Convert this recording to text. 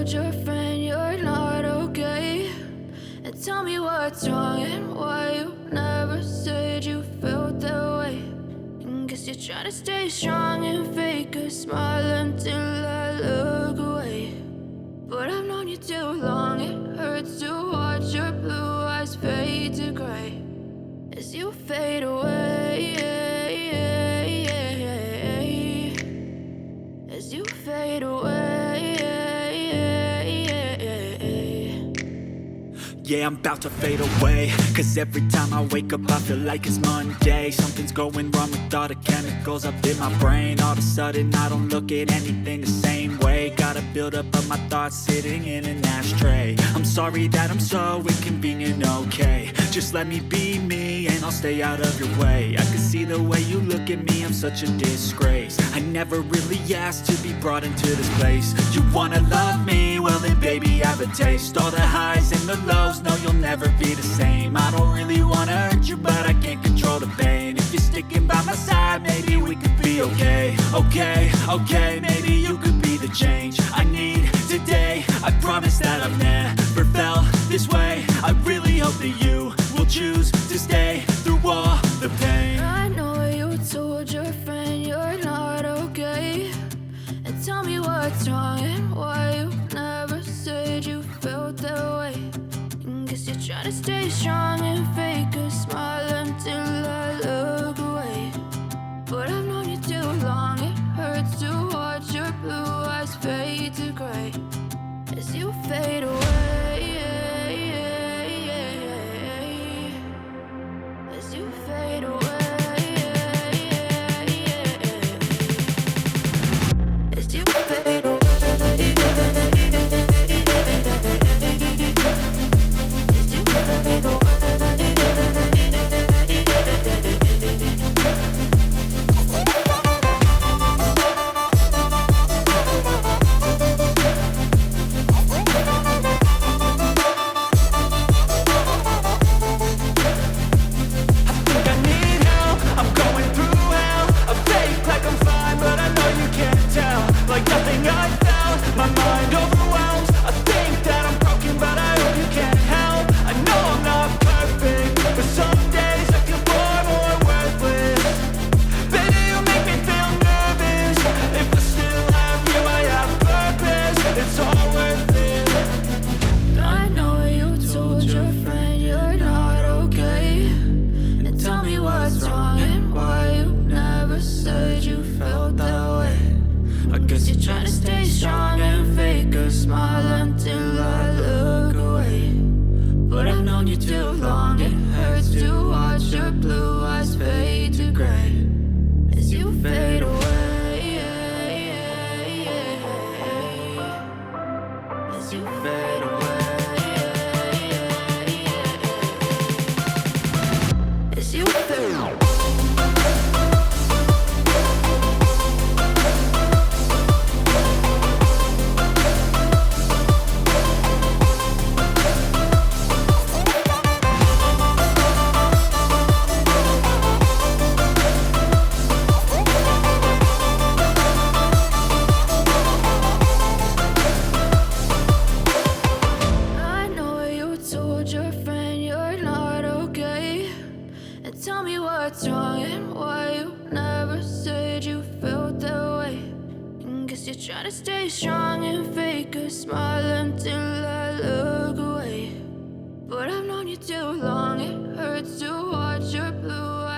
told your friend you're not okay? And tell me what's wrong and why you never said you felt that way. And guess you're trying to stay strong and fake a smile until I look away. But I've known you too long, it hurts to watch your blue eyes fade to gray as you fade away, as you fade away. Yeah, I'm about to fade away, cause every time I wake up I feel like it's Monday. Something's going wrong with all the chemicals up in my brain. All of a sudden I don't look at anything the same way. Gotta build up of my thoughts sitting in an ashtray. I'm sorry that I'm so inconvenient, okay? Just let me be me and I'll stay out of your way. I can see the way you look at me, I'm such a disgrace. I never really asked to be brought into this place. You wanna love me? Well then baby, have a taste. All the highs and the lows, no, you'll never be the same. I don't really wanna hurt you, but I can't control the pain. If you're sticking by my side, maybe we could be okay. Okay, maybe you could be the change I need today. I promise that I've never felt this way. I really hope that you will choose to stay through all the pain. I know you told your friend you're not okay. And tell me what's wrong and why you never said you felt that way. Guess you're trying to stay strong and fake a smile until I look away. But I've known you too long, it hurts to watch your blue eyes fade to gray as you fade away, as you fade away, as you fade away. Try to stay strong and fake a smile until I look away. But I've known you too long, it hurts to watch your blue